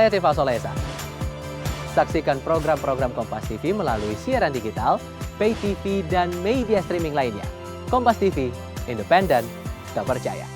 Saya Tifa Solesa. Saksikan program-program Kompas TV melalui siaran digital, pay TV, dan media streaming lainnya. Kompas TV, independen, terpercaya.